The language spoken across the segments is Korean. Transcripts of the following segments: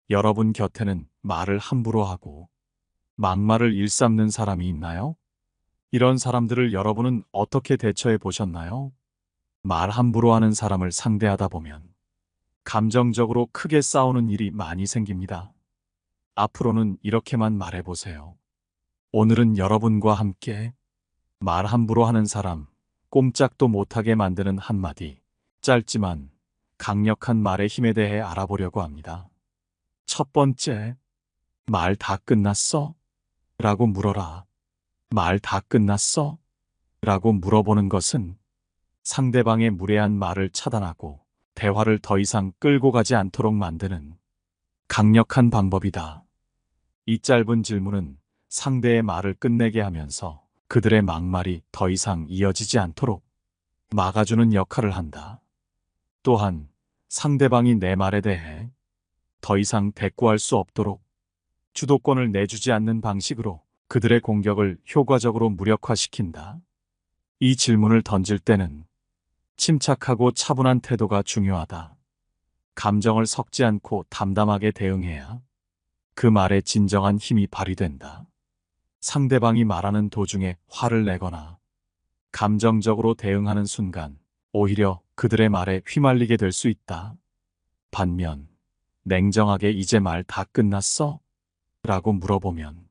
여러분 곁에는 말을 함부로 하고 막말을 일삼는 사람이 있나요? 이런 사람들을 여러분은 어떻게 대처해 보셨나요? 말 함부로 하는 사람을 상대하다 보면 감정적으로 크게 싸우는 일이 많이 생깁니다. 앞으로는 이렇게만 말해 보세요. 오늘은 여러분과 함께 말 함부로 하는 사람, 꼼짝도 못하게 만드는 한마디, 짧지만 강력한 말의 힘에 대해 알아보려고 합니다. 첫 번째, 말 다 끝났어? 라고 물어라. 말 다 끝났어? 라고 물어보는 것은 상대방의 무례한 말을 차단하고 대화를 더 이상 끌고 가지 않도록 만드는 강력한 방법이다. 이 짧은 질문은 상대의 말을 끝내게 하면서 그들의 막말이 더 이상 이어지지 않도록 막아주는 역할을 한다. 또한 상대방이 내 말에 대해 더 이상 대꾸할 수 없도록 주도권을 내주지 않는 방식으로 그들의 공격을 효과적으로 무력화시킨다. 이 질문을 던질 때는 침착하고 차분한 태도가 중요하다. 감정을 섞지 않고 담담하게 대응해야 그 말에 진정한 힘이 발휘된다. 상대방이 말하는 도중에 화를 내거나 감정적으로 대응하는 순간 오히려 그들의 말에 휘말리게 될 수 있다. 반면 냉정하게 이제 말 다 끝났어? 라고 물어보면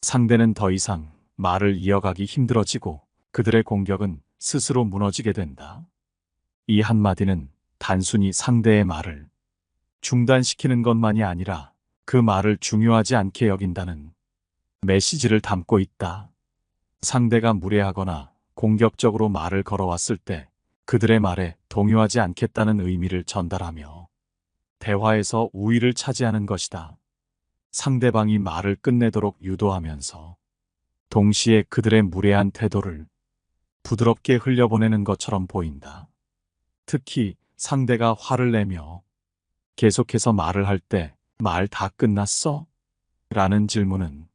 상대는 더 이상 말을 이어가기 힘들어지고 그들의 공격은 스스로 무너지게 된다. 이 한마디는 단순히 상대의 말을 중단시키는 것만이 아니라 그 말을 중요하지 않게 여긴다는 메시지를 담고 있다. 상대가 무례하거나 공격적으로 말을 걸어왔을 때 그들의 말에 동요하지 않겠다는 의미를 전달하며 대화에서 우위를 차지하는 것이다. 상대방이 말을 끝내도록 유도하면서 동시에 그들의 무례한 태도를 부드럽게 흘려보내는 것처럼 보인다. 특히 상대가 화를 내며 계속해서 말을 할 때 말 다 끝났어? 라는 질문은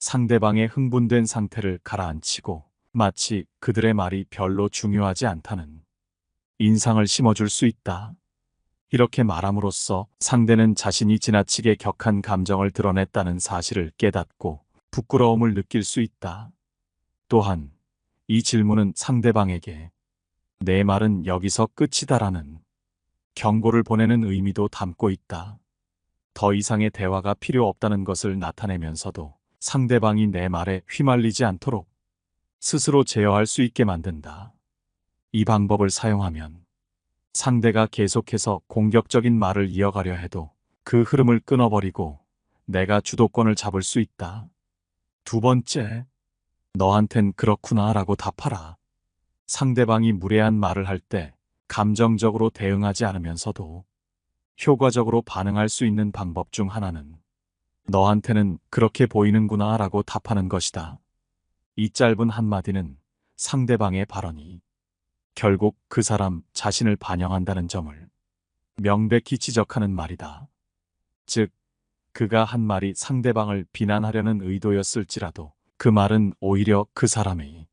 상대방의 흥분된 상태를 가라앉히고 마치 그들의 말이 별로 중요하지 않다는 인상을 심어줄 수 있다. 이렇게 말함으로써 상대는 자신이 지나치게 격한 감정을 드러냈다는 사실을 깨닫고 부끄러움을 느낄 수 있다. 또한 이 질문은 상대방에게 내 말은 여기서 끝이다라는 경고를 보내는 의미도 담고 있다. 더 이상의 대화가 필요 없다는 것을 나타내면서도 상대방이 내 말에 휘말리지 않도록 스스로 제어할 수 있게 만든다. 이 방법을 사용하면 상대가 계속해서 공격적인 말을 이어가려 해도 그 흐름을 끊어버리고 내가 주도권을 잡을 수 있다. 두 번째, 너한텐 그렇구나 라고 답하라. 상대방이 무례한 말을 할 때 감정적으로 대응하지 않으면서도 효과적으로 반응할 수 있는 방법 중 하나는 너한테는 그렇게 보이는구나 라고 답하는 것이다. 이 짧은 한마디는 상대방의 발언이 결국 그 사람 자신을 반영한다는 점을 명백히 지적하는 말이다. 즉, 그가 한 말이 상대방을 비난하려는 의도였을지라도 그 말은 오히려 그 사람의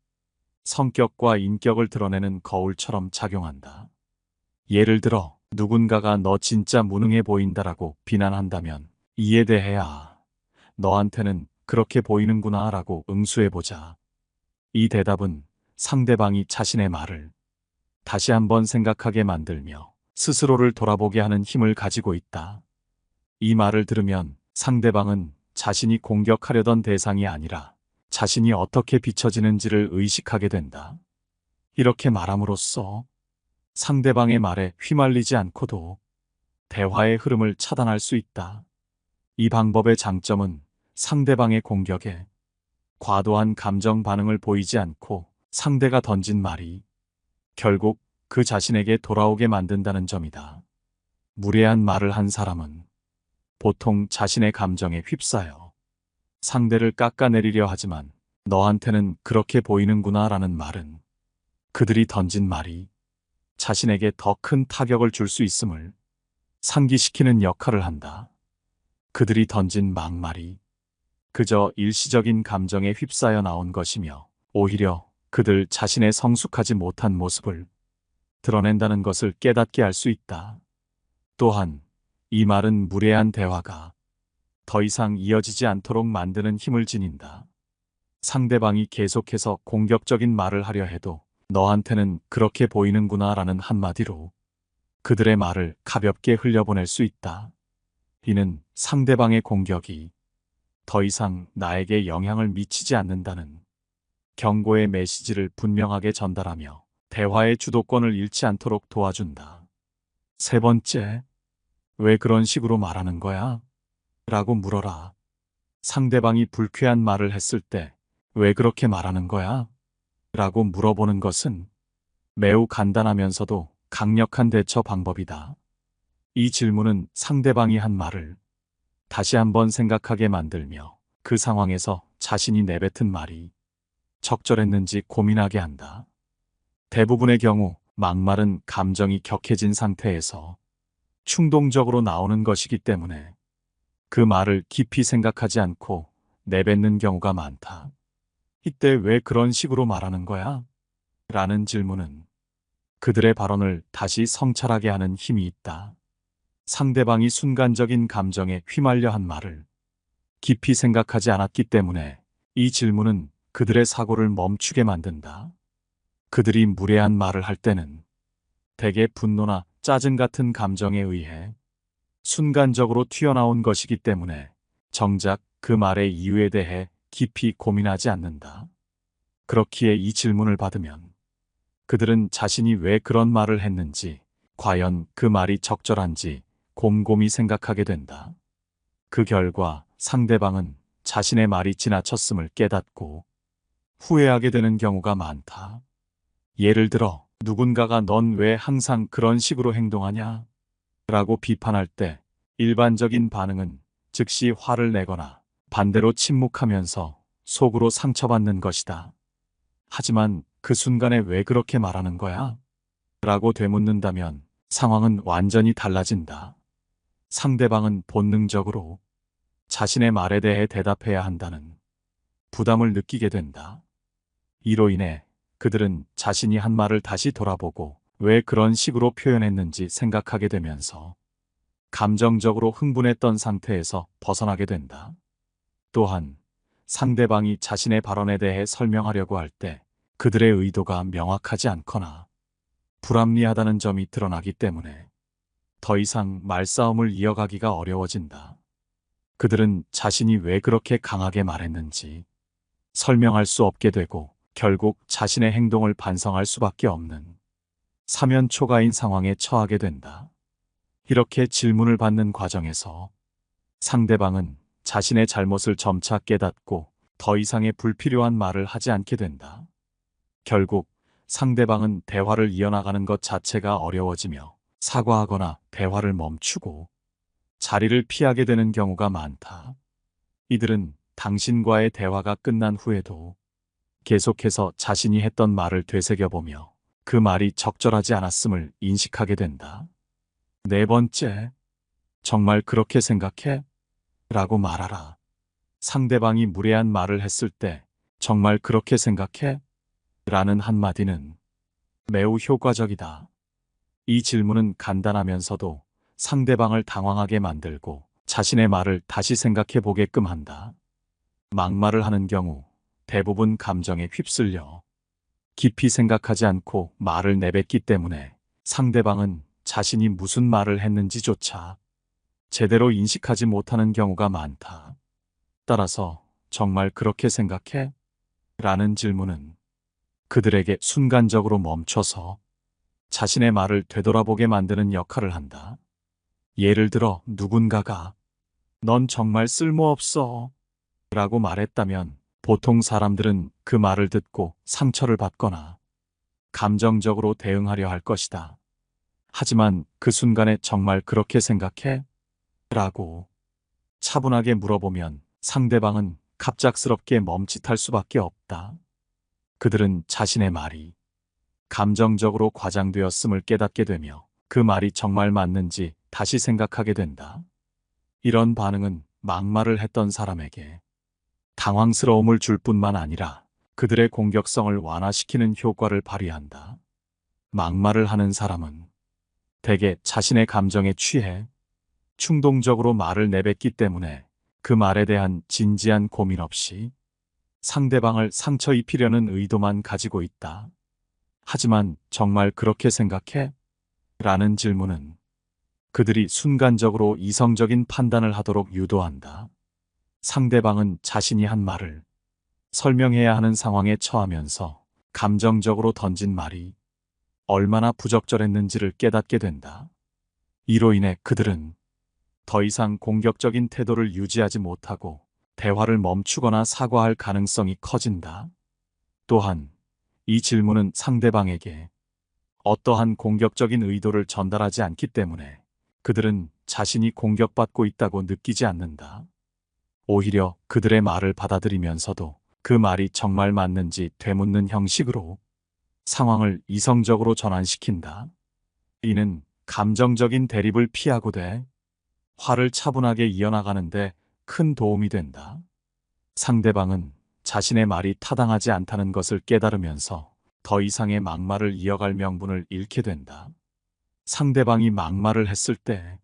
성격과 인격을 드러내는 거울처럼 작용한다. 예를 들어 누군가가 너 진짜 무능해 보인다라고 비난한다면 이에 대해야 너한테는 그렇게 보이는구나 라고 응수해보자. 이 대답은 상대방이 자신의 말을 다시 한번 생각하게 만들며 스스로를 돌아보게 하는 힘을 가지고 있다. 이 말을 들으면 상대방은 자신이 공격하려던 대상이 아니라 자신이 어떻게 비춰지는지를 의식하게 된다. 이렇게 말함으로써 상대방의 말에 휘말리지 않고도 대화의 흐름을 차단할 수 있다. 이 방법의 장점은 상대방의 공격에 과도한 감정 반응을 보이지 않고 상대가 던진 말이 결국 그 자신에게 돌아오게 만든다는 점이다. 무례한 말을 한 사람은 보통 자신의 감정에 휩싸여 상대를 깎아내리려 하지만 너한테는 그렇게 보이는구나 라는 말은 그들이 던진 말이 자신에게 더 큰 타격을 줄 수 있음을 상기시키는 역할을 한다. 그들이 던진 막말이 그저 일시적인 감정에 휩싸여 나온 것이며 오히려 그들 자신의 성숙하지 못한 모습을 드러낸다는 것을 깨닫게 할 수 있다. 또한 이 말은 무례한 대화가 더 이상 이어지지 않도록 만드는 힘을 지닌다. 상대방이 계속해서 공격적인 말을 하려 해도 너한테는 그렇게 보이는구나 라는 한마디로 그들의 말을 가볍게 흘려보낼 수 있다. 이는 상대방의 공격이 더 이상 나에게 영향을 미치지 않는다는 경고의 메시지를 분명하게 전달하며 대화의 주도권을 잃지 않도록 도와준다. 세 번째, 왜 그런 식으로 말하는 거야? 라고 물어라. 상대방이 불쾌한 말을 했을 때 왜 그렇게 말하는 거야? 라고 물어보는 것은 매우 간단하면서도 강력한 대처 방법이다. 이 질문은 상대방이 한 말을 다시 한번 생각하게 만들며 그 상황에서 자신이 내뱉은 말이 적절했는지 고민하게 한다. 대부분의 경우 막말은 감정이 격해진 상태에서 충동적으로 나오는 것이기 때문에 그 말을 깊이 생각하지 않고 내뱉는 경우가 많다. 이때 왜 그런 식으로 말하는 거야? 라는 질문은 그들의 발언을 다시 성찰하게 하는 힘이 있다. 상대방이 순간적인 감정에 휘말려 한 말을 깊이 생각하지 않았기 때문에 이 질문은 그들의 사고를 멈추게 만든다. 그들이 무례한 말을 할 때는 대개 분노나 짜증 같은 감정에 의해 순간적으로 튀어나온 것이기 때문에 정작 그 말의 이유에 대해 깊이 고민하지 않는다. 그렇기에 이 질문을 받으면 그들은 자신이 왜 그런 말을 했는지, 과연 그 말이 적절한지 곰곰이 생각하게 된다. 그 결과 상대방은 자신의 말이 지나쳤음을 깨닫고 후회하게 되는 경우가 많다. 예를 들어 누군가가 넌 왜 항상 그런 식으로 행동하냐? 라고 비판할 때 일반적인 반응은 즉시 화를 내거나 반대로 침묵하면서 속으로 상처받는 것이다. 하지만 그 순간에 왜 그렇게 말하는 거야? 라고 되묻는다면 상황은 완전히 달라진다. 상대방은 본능적으로 자신의 말에 대해 대답해야 한다는 부담을 느끼게 된다. 이로 인해 그들은 자신이 한 말을 다시 돌아보고 왜 그런 식으로 표현했는지 생각하게 되면서 감정적으로 흥분했던 상태에서 벗어나게 된다. 또한 상대방이 자신의 발언에 대해 설명하려고 할 때 그들의 의도가 명확하지 않거나 불합리하다는 점이 드러나기 때문에 더 이상 말싸움을 이어가기가 어려워진다. 그들은 자신이 왜 그렇게 강하게 말했는지 설명할 수 없게 되고 결국 자신의 행동을 반성할 수밖에 없는 사면초가인 상황에 처하게 된다. 이렇게 질문을 받는 과정에서 상대방은 자신의 잘못을 점차 깨닫고 더 이상의 불필요한 말을 하지 않게 된다. 결국 상대방은 대화를 이어나가는 것 자체가 어려워지며 사과하거나 대화를 멈추고 자리를 피하게 되는 경우가 많다. 이들은 당신과의 대화가 끝난 후에도 계속해서 자신이 했던 말을 되새겨보며 그 말이 적절하지 않았음을 인식하게 된다. 네 번째, 정말 그렇게 생각해? 라고 말하라. 상대방이 무례한 말을 했을 때 정말 그렇게 생각해? 라는 한마디는 매우 효과적이다. 이 질문은 간단하면서도 상대방을 당황하게 만들고 자신의 말을 다시 생각해 보게끔 한다. 막말을 하는 경우 대부분 감정에 휩쓸려 깊이 생각하지 않고 말을 내뱉기 때문에 상대방은 자신이 무슨 말을 했는지조차 제대로 인식하지 못하는 경우가 많다. 따라서 정말 그렇게 생각해? 라는 질문은 그들에게 순간적으로 멈춰서 자신의 말을 되돌아보게 만드는 역할을 한다. 예를 들어 누군가가 넌 정말 쓸모없어 라고 말했다면 보통 사람들은 그 말을 듣고 상처를 받거나 감정적으로 대응하려 할 것이다. 하지만 그 순간에 정말 그렇게 생각해? 라고 차분하게 물어보면 상대방은 갑작스럽게 멈칫할 수밖에 없다. 그들은 자신의 말이 감정적으로 과장되었음을 깨닫게 되며 그 말이 정말 맞는지 다시 생각하게 된다. 이런 반응은 막말을 했던 사람에게 당황스러움을 줄 뿐만 아니라 그들의 공격성을 완화시키는 효과를 발휘한다. 막말을 하는 사람은 대개 자신의 감정에 취해 충동적으로 말을 내뱉기 때문에 그 말에 대한 진지한 고민 없이 상대방을 상처 입히려는 의도만 가지고 있다. 하지만 정말 그렇게 생각해? 라는 질문은 그들이 순간적으로 이성적인 판단을 하도록 유도한다. 상대방은 자신이 한 말을 설명해야 하는 상황에 처하면서 감정적으로 던진 말이 얼마나 부적절했는지를 깨닫게 된다. 이로 인해 그들은 더 이상 공격적인 태도를 유지하지 못하고 대화를 멈추거나 사과할 가능성이 커진다. 또한 이 질문은 상대방에게 어떠한 공격적인 의도를 전달하지 않기 때문에 그들은 자신이 공격받고 있다고 느끼지 않는다. 오히려 그들의 말을 받아들이면서도 그 말이 정말 맞는지 되묻는 형식으로 상황을 이성적으로 전환시킨다. 이는 감정적인 대립을 피하고돼 화를 차분하게 이어나가는데 큰 도움이 된다. 상대방은 자신의 말이 타당하지 않다는 것을 깨달으면서 더 이상의 막말을 이어갈 명분을 잃게 된다. 상대방이 막말을 했을 때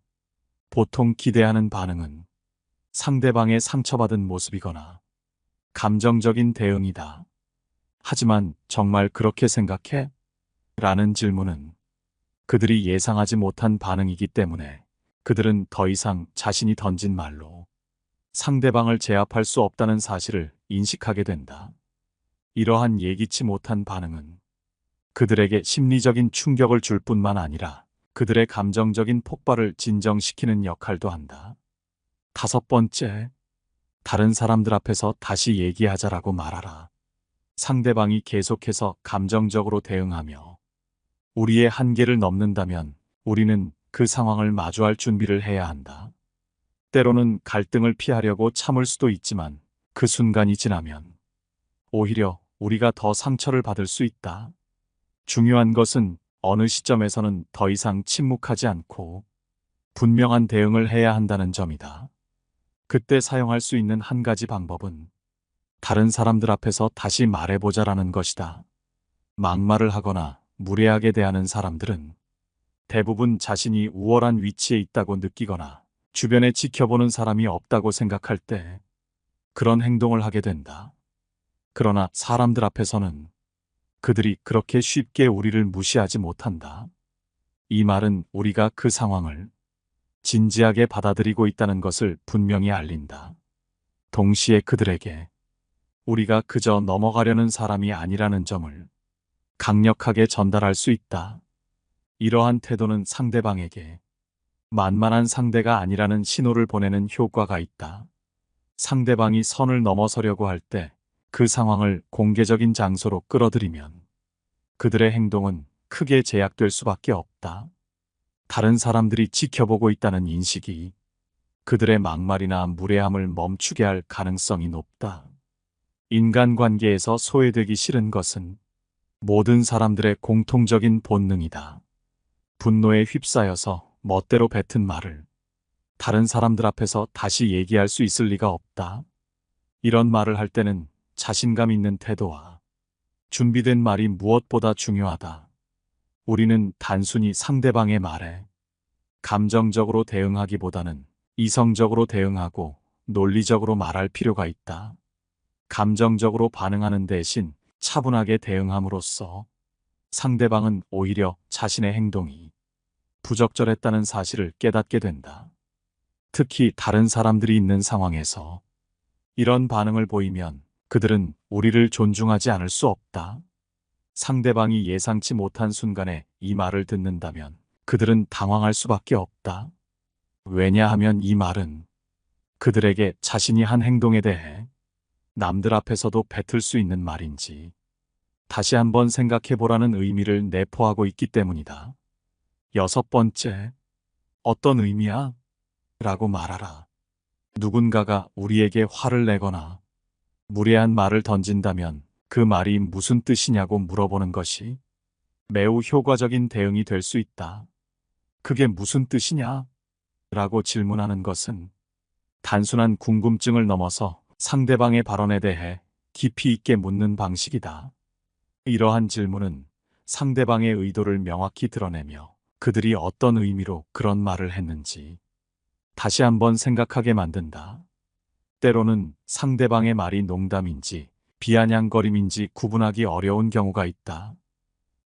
보통 기대하는 반응은 상대방의 상처받은 모습이거나 감정적인 대응이다. 하지만 정말 그렇게 생각해? 라는 질문은 그들이 예상하지 못한 반응이기 때문에 그들은 더 이상 자신이 던진 말로 상대방을 제압할 수 없다는 사실을 인식하게 된다. 이러한 예기치 못한 반응은 그들에게 심리적인 충격을 줄 뿐만 아니라 그들의 감정적인 폭발을 진정시키는 역할도 한다. 5번째, 다른 사람들 앞에서 다시 얘기하자라고 말하라. 상대방이 계속해서 감정적으로 대응하며 우리의 한계를 넘는다면 우리는 그 상황을 마주할 준비를 해야 한다. 때로는 갈등을 피하려고 참을 수도 있지만 그 순간이 지나면 오히려 우리가 더 상처를 받을 수 있다. 중요한 것은 어느 시점에서는 더 이상 침묵하지 않고 분명한 대응을 해야 한다는 점이다. 그때 사용할 수 있는 한 가지 방법은 다른 사람들 앞에서 다시 말해보자라는 것이다. 막말을 하거나 무례하게 대하는 사람들은 대부분 자신이 우월한 위치에 있다고 느끼거나 주변에 지켜보는 사람이 없다고 생각할 때 그런 행동을 하게 된다. 그러나 사람들 앞에서는 그들이 그렇게 쉽게 우리를 무시하지 못한다. 이 말은 우리가 그 상황을 진지하게 받아들이고 있다는 것을 분명히 알린다. 동시에 그들에게 우리가 그저 넘어가려는 사람이 아니라는 점을 강력하게 전달할 수 있다. 이러한 태도는 상대방에게 만만한 상대가 아니라는 신호를 보내는 효과가 있다. 상대방이 선을 넘어서려고 할 때 그 상황을 공개적인 장소로 끌어들이면 그들의 행동은 크게 제약될 수밖에 없다. 다른 사람들이 지켜보고 있다는 인식이 그들의 막말이나 무례함을 멈추게 할 가능성이 높다. 인간관계에서 소외되기 싫은 것은 모든 사람들의 공통적인 본능이다. 분노에 휩싸여서 멋대로 뱉은 말을 다른 사람들 앞에서 다시 얘기할 수 있을 리가 없다. 이런 말을 할 때는 자신감 있는 태도와 준비된 말이 무엇보다 중요하다. 우리는 단순히 상대방의 말에 감정적으로 대응하기보다는 이성적으로 대응하고 논리적으로 말할 필요가 있다. 감정적으로 반응하는 대신 차분하게 대응함으로써 상대방은 오히려 자신의 행동이 부적절했다는 사실을 깨닫게 된다. 특히 다른 사람들이 있는 상황에서 이런 반응을 보이면 그들은 우리를 존중하지 않을 수 없다. 상대방이 예상치 못한 순간에 이 말을 듣는다면 그들은 당황할 수밖에 없다. 왜냐하면 이 말은 그들에게 자신이 한 행동에 대해 남들 앞에서도 뱉을 수 있는 말인지 다시 한번 생각해 보라는 의미를 내포하고 있기 때문이다. 6번째, 어떤 의미야? 라고 말하라. 누군가가 우리에게 화를 내거나 무례한 말을 던진다면 그 말이 무슨 뜻이냐고 물어보는 것이 매우 효과적인 대응이 될 수 있다. 그게 무슨 뜻이냐? 라고 질문하는 것은 단순한 궁금증을 넘어서 상대방의 발언에 대해 깊이 있게 묻는 방식이다. 이러한 질문은 상대방의 의도를 명확히 드러내며 그들이 어떤 의미로 그런 말을 했는지 다시 한번 생각하게 만든다. 때로는 상대방의 말이 농담인지 비아냥거림인지 구분하기 어려운 경우가 있다.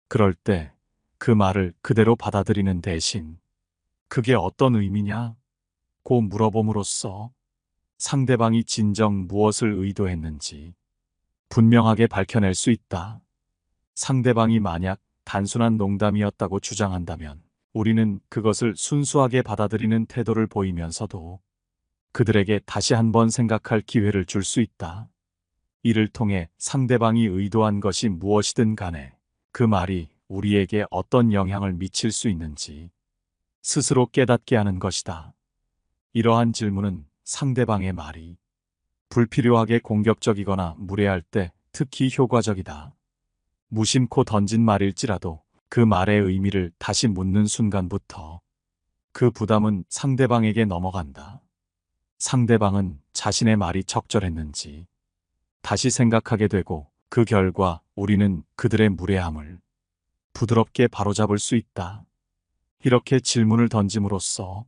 그럴 때 그 말을 그대로 받아들이는 대신 그게 어떤 의미냐? 고 물어봄으로써 상대방이 진정 무엇을 의도했는지 분명하게 밝혀낼 수 있다. 상대방이 만약 단순한 농담이었다고 주장한다면 우리는 그것을 순수하게 받아들이는 태도를 보이면서도 그들에게 다시 한번 생각할 기회를 줄 수 있다. 이를 통해 상대방이 의도한 것이 무엇이든 간에 그 말이 우리에게 어떤 영향을 미칠 수 있는지 스스로 깨닫게 하는 것이다. 이러한 질문은 상대방의 말이 불필요하게 공격적이거나 무례할 때 특히 효과적이다. 무심코 던진 말일지라도 그 말의 의미를 다시 묻는 순간부터 그 부담은 상대방에게 넘어간다. 상대방은 자신의 말이 적절했는지 다시 생각하게 되고 그 결과 우리는 그들의 무례함을 부드럽게 바로잡을 수 있다. 이렇게 질문을 던짐으로써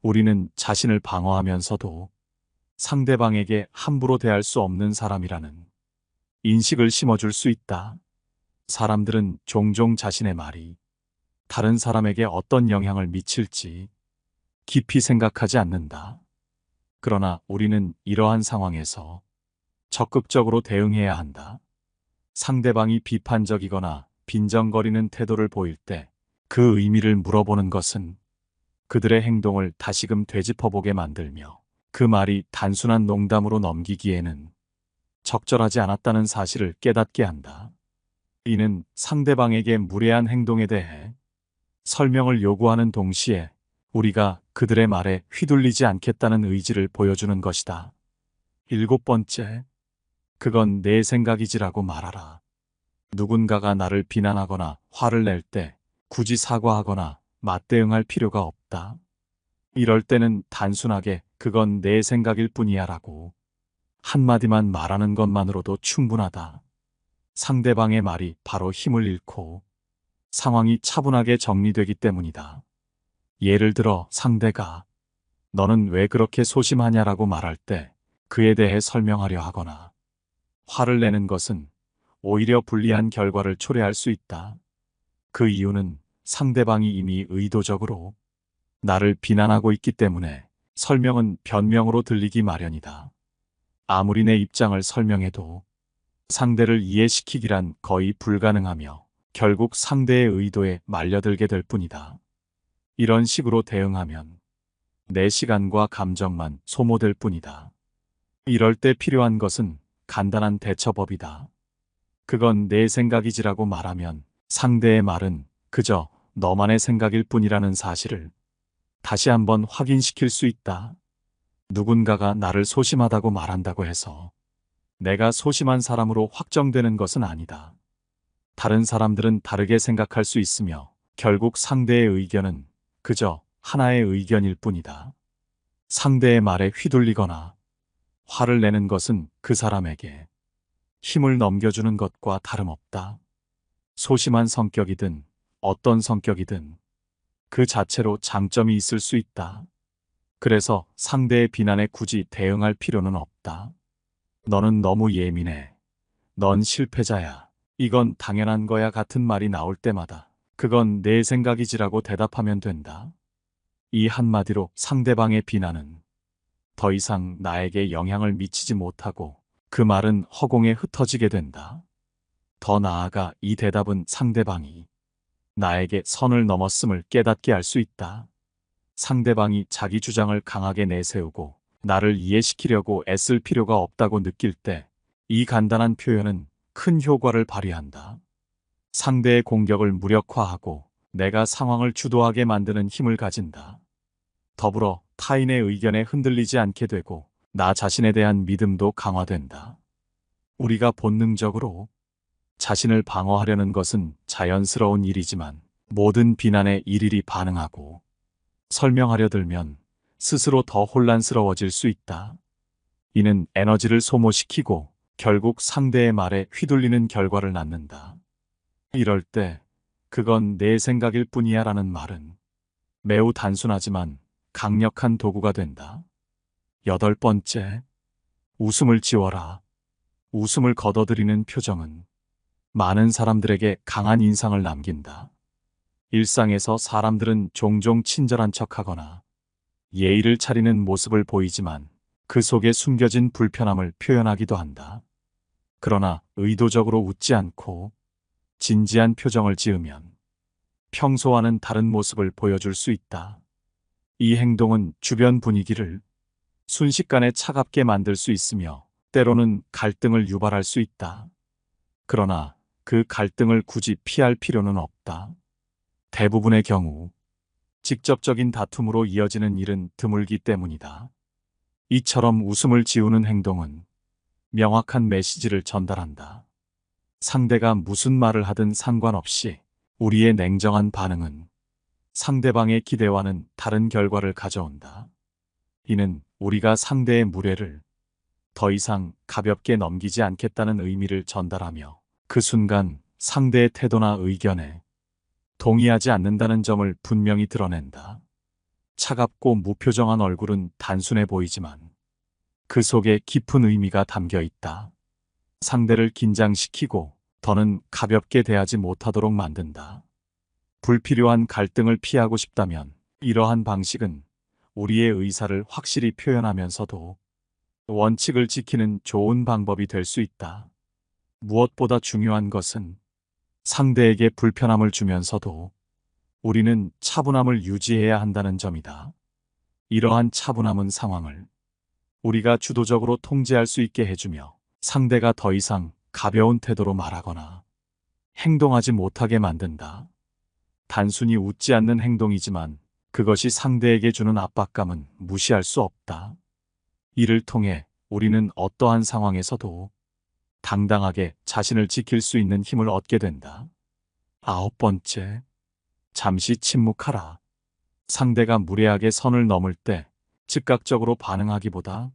우리는 자신을 방어하면서도 상대방에게 함부로 대할 수 없는 사람이라는 인식을 심어줄 수 있다. 사람들은 종종 자신의 말이 다른 사람에게 어떤 영향을 미칠지 깊이 생각하지 않는다. 그러나 우리는 이러한 상황에서 적극적으로 대응해야 한다. 상대방이 비판적이거나 빈정거리는 태도를 보일 때 그 의미를 물어보는 것은 그들의 행동을 다시금 되짚어보게 만들며 그 말이 단순한 농담으로 넘기기에는 적절하지 않았다는 사실을 깨닫게 한다. 이는 상대방에게 무례한 행동에 대해 설명을 요구하는 동시에 우리가 그들의 말에 휘둘리지 않겠다는 의지를 보여주는 것이다. 7번째, 그건 내 생각이지라고 말하라. 누군가가 나를 비난하거나 화를 낼 때 굳이 사과하거나 맞대응할 필요가 없다. 이럴 때는 단순하게 그건 내 생각일 뿐이야 라고 한마디만 말하는 것만으로도 충분하다. 상대방의 말이 바로 힘을 잃고 상황이 차분하게 정리되기 때문이다. 예를 들어 상대가 너는 왜 그렇게 소심하냐라고 말할 때 그에 대해 설명하려 하거나 화를 내는 것은 오히려 불리한 결과를 초래할 수 있다. 그 이유는 상대방이 이미 의도적으로 나를 비난하고 있기 때문에 설명은 변명으로 들리기 마련이다. 아무리 내 입장을 설명해도 상대를 이해시키기란 거의 불가능하며 결국 상대의 의도에 말려들게 될 뿐이다. 이런 식으로 대응하면 내 시간과 감정만 소모될 뿐이다. 이럴 때 필요한 것은 간단한 대처법이다. 그건 내 생각이지라고 말하면 상대의 말은 그저 너만의 생각일 뿐이라는 사실을 다시 한번 확인시킬 수 있다. 누군가가 나를 소심하다고 말한다고 해서 내가 소심한 사람으로 확정되는 것은 아니다. 다른 사람들은 다르게 생각할 수 있으며 결국 상대의 의견은 그저 하나의 의견일 뿐이다. 상대의 말에 휘둘리거나 화를 내는 것은 그 사람에게 힘을 넘겨주는 것과 다름없다. 소심한 성격이든 어떤 성격이든 그 자체로 장점이 있을 수 있다. 그래서 상대의 비난에 굳이 대응할 필요는 없다. 너는 너무 예민해. 넌 실패자야. 이건 당연한 거야 같은 말이 나올 때마다 그건 내 생각이지라고 대답하면 된다. 이 한마디로 상대방의 비난은 더 이상 나에게 영향을 미치지 못하고 그 말은 허공에 흩어지게 된다. 더 나아가 이 대답은 상대방이 나에게 선을 넘었음을 깨닫게 할 수 있다. 상대방이 자기 주장을 강하게 내세우고 나를 이해시키려고 애쓸 필요가 없다고 느낄 때 이 간단한 표현은 큰 효과를 발휘한다. 상대의 공격을 무력화하고 내가 상황을 주도하게 만드는 힘을 가진다. 더불어 타인의 의견에 흔들리지 않게 되고 나 자신에 대한 믿음도 강화된다. 우리가 본능적으로 자신을 방어하려는 것은 자연스러운 일이지만 모든 비난에 일일이 반응하고 설명하려 들면 스스로 더 혼란스러워질 수 있다. 이는 에너지를 소모시키고 결국 상대의 말에 휘둘리는 결과를 낳는다. 이럴 때 그건 내 생각일 뿐이야 라는 말은 매우 단순하지만 강력한 도구가 된다. 여덟 번째, 웃음을 지워라. 웃음을 걷어들이는 표정은 많은 사람들에게 강한 인상을 남긴다. 일상에서 사람들은 종종 친절한 척하거나 예의를 차리는 모습을 보이지만 그 속에 숨겨진 불편함을 표현하기도 한다. 그러나 의도적으로 웃지 않고 진지한 표정을 지으면 평소와는 다른 모습을 보여줄 수 있다. 이 행동은 주변 분위기를 순식간에 차갑게 만들 수 있으며 때로는 갈등을 유발할 수 있다. 그러나 그 갈등을 굳이 피할 필요는 없다. 대부분의 경우 직접적인 다툼으로 이어지는 일은 드물기 때문이다. 이처럼 웃음을 지우는 행동은 명확한 메시지를 전달한다. 상대가 무슨 말을 하든 상관없이 우리의 냉정한 반응은 상대방의 기대와는 다른 결과를 가져온다. 이는 우리가 상대의 무례를 더 이상 가볍게 넘기지 않겠다는 의미를 전달하며 그 순간 상대의 태도나 의견에 동의하지 않는다는 점을 분명히 드러낸다. 차갑고 무표정한 얼굴은 단순해 보이지만 그 속에 깊은 의미가 담겨 있다. 상대를 긴장시키고 더는 가볍게 대하지 못하도록 만든다. 불필요한 갈등을 피하고 싶다면 이러한 방식은 우리의 의사를 확실히 표현하면서도 원칙을 지키는 좋은 방법이 될 수 있다. 무엇보다 중요한 것은 상대에게 불편함을 주면서도 우리는 차분함을 유지해야 한다는 점이다. 이러한 차분함은 상황을 우리가 주도적으로 통제할 수 있게 해주며 상대가 더 이상 가벼운 태도로 말하거나 행동하지 못하게 만든다. 단순히 웃지 않는 행동이지만 그것이 상대에게 주는 압박감은 무시할 수 없다. 이를 통해 우리는 어떠한 상황에서도 당당하게 자신을 지킬 수 있는 힘을 얻게 된다. 아홉 번째, 잠시 침묵하라. 상대가 무례하게 선을 넘을 때 즉각적으로 반응하기보다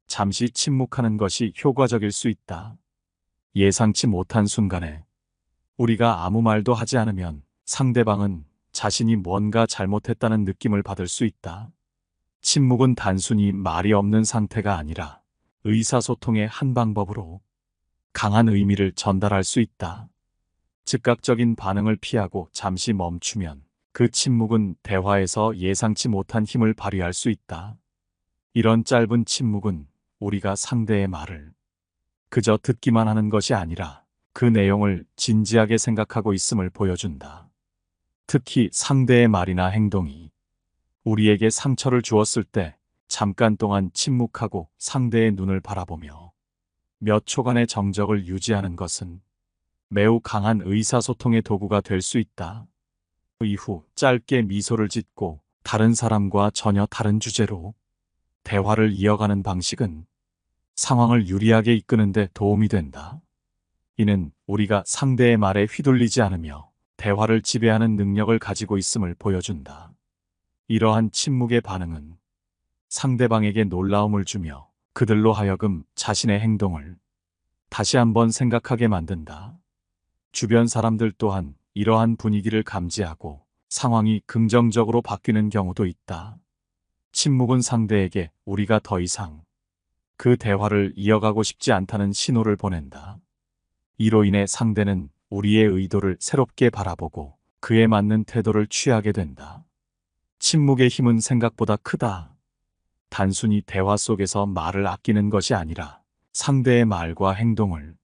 잠시 침묵하는 것이 효과적일 수 있다. 예상치 못한 순간에 우리가 아무 말도 하지 않으면 상대방은 자신이 뭔가 잘못했다는 느낌을 받을 수 있다. 침묵은 단순히 말이 없는 상태가 아니라 의사소통의 한 방법으로 강한 의미를 전달할 수 있다. 즉각적인 반응을 피하고 잠시 멈추면 그 침묵은 대화에서 예상치 못한 힘을 발휘할 수 있다. 이런 짧은 침묵은 우리가 상대의 말을 그저 듣기만 하는 것이 아니라 그 내용을 진지하게 생각하고 있음을 보여준다. 특히 상대의 말이나 행동이 우리에게 상처를 주었을 때 잠깐 동안 침묵하고 상대의 눈을 바라보며 몇 초간의 정적을 유지하는 것은 매우 강한 의사소통의 도구가 될 수 있다. 이후 짧게 미소를 짓고 다른 사람과 전혀 다른 주제로 대화를 이어가는 방식은 상황을 유리하게 이끄는 데 도움이 된다. 이는 우리가 상대의 말에 휘둘리지 않으며 대화를 지배하는 능력을 가지고 있음을 보여준다. 이러한 침묵의 반응은 상대방에게 놀라움을 주며 그들로 하여금 자신의 행동을 다시 한번 생각하게 만든다. 주변 사람들 또한 이러한 분위기를 감지하고 상황이 긍정적으로 바뀌는 경우도 있다. 침묵은 상대에게 우리가 더 이상 그 대화를 이어가고 싶지 않다는 신호를 보낸다. 이로 인해 상대는 우리의 의도를 새롭게 바라보고 그에 맞는 태도를 취하게 된다. 침묵의 힘은 생각보다 크다. 단순히 대화 속에서 말을 아끼는 것이 아니라 상대의 말과 행동을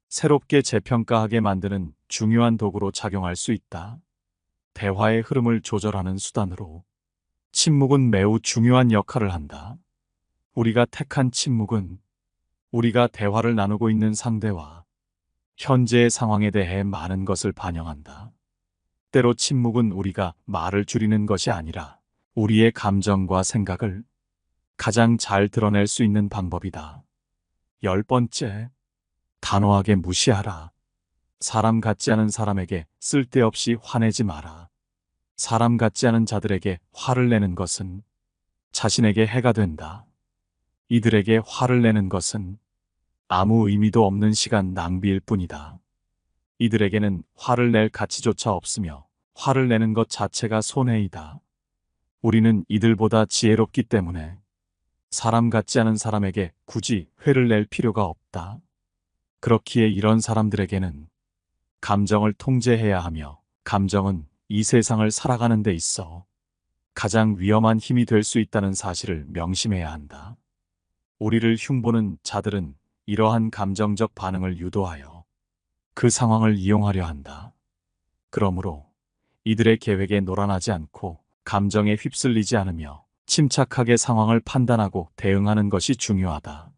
새롭게 재평가하게 만드는 중요한 도구로 작용할 수 있다. 대화의 흐름을 조절하는 수단으로 침묵은 매우 중요한 역할을 한다. 우리가 택한 침묵은 우리가 대화를 나누고 있는 상대와 현재의 상황에 대해 많은 것을 반영한다. 때로 침묵은 우리가 말을 줄이는 것이 아니라 우리의 감정과 생각을 가장 잘 드러낼 수 있는 방법이다. 열 번째, 단호하게 무시하라. 사람 같지 않은 사람에게 쓸데없이 화내지 마라. 사람 같지 않은 자들에게 화를 내는 것은 자신에게 해가 된다. 이들에게 화를 내는 것은 아무 의미도 없는 시간 낭비일 뿐이다. 이들에게는 화를 낼 가치조차 없으며 화를 내는 것 자체가 손해이다. 우리는 이들보다 지혜롭기 때문에 사람 같지 않은 사람에게 굳이 회를 낼 필요가 없다. 그렇기에 이런 사람들에게는 감정을 통제해야 하며, 감정은 이 세상을 살아가는 데 있어 가장 위험한 힘이 될 수 있다는 사실을 명심해야 한다. 우리를 흉보는 자들은 이러한 감정적 반응을 유도하여 그 상황을 이용하려 한다. 그러므로 이들의 계획에 노란하지 않고 감정에 휩쓸리지 않으며 침착하게 상황을 판단하고 대응하는 것이 중요하다.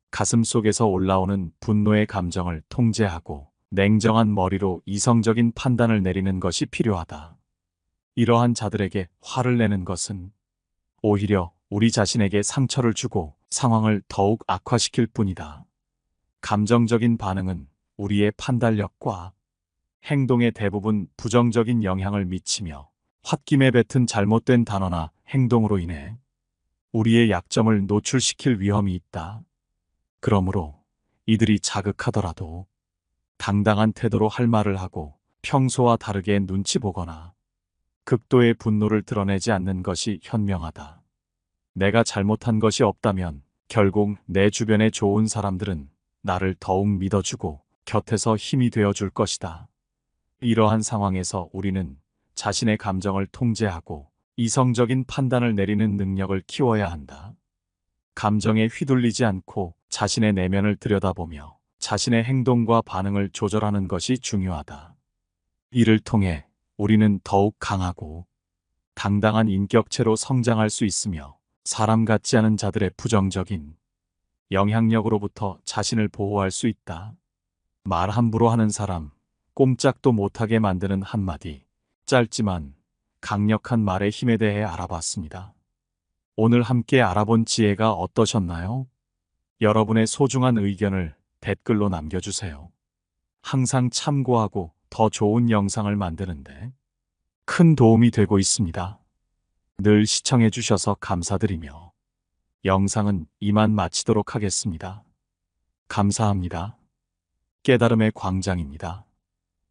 가슴 속에서 올라오는 분노의 감정을 통제하고 냉정한 머리로 이성적인 판단을 내리는 것이 필요하다. 이러한 자들에게 화를 내는 것은 오히려 우리 자신에게 상처를 주고 상황을 더욱 악화시킬 뿐이다. 감정적인 반응은 우리의 판단력과 행동에 대부분 부정적인 영향을 미치며, 홧김에 뱉은 잘못된 단어나 행동으로 인해 우리의 약점을 노출시킬 위험이 있다. 그러므로 이들이 자극하더라도 당당한 태도로 할 말을 하고 평소와 다르게 눈치 보거나 극도의 분노를 드러내지 않는 것이 현명하다. 내가 잘못한 것이 없다면 결국 내 주변의 좋은 사람들은 나를 더욱 믿어주고 곁에서 힘이 되어줄 것이다. 이러한 상황에서 우리는 자신의 감정을 통제하고 이성적인 판단을 내리는 능력을 키워야 한다. 감정에 휘둘리지 않고 자신의 내면을 들여다보며 자신의 행동과 반응을 조절하는 것이 중요하다. 이를 통해 우리는 더욱 강하고 당당한 인격체로 성장할 수 있으며, 사람 같지 않은 자들의 부정적인 영향력으로부터 자신을 보호할 수 있다. 말 함부로 하는 사람, 꼼짝도 못하게 만드는 한마디, 짧지만 강력한 말의 힘에 대해 알아봤습니다. 오늘 함께 알아본 지혜가 어떠셨나요? 여러분의 소중한 의견을 댓글로 남겨주세요. 항상 참고하고 더 좋은 영상을 만드는데 큰 도움이 되고 있습니다. 늘 시청해주셔서 감사드리며 영상은 이만 마치도록 하겠습니다. 감사합니다. 깨달음의 광장입니다.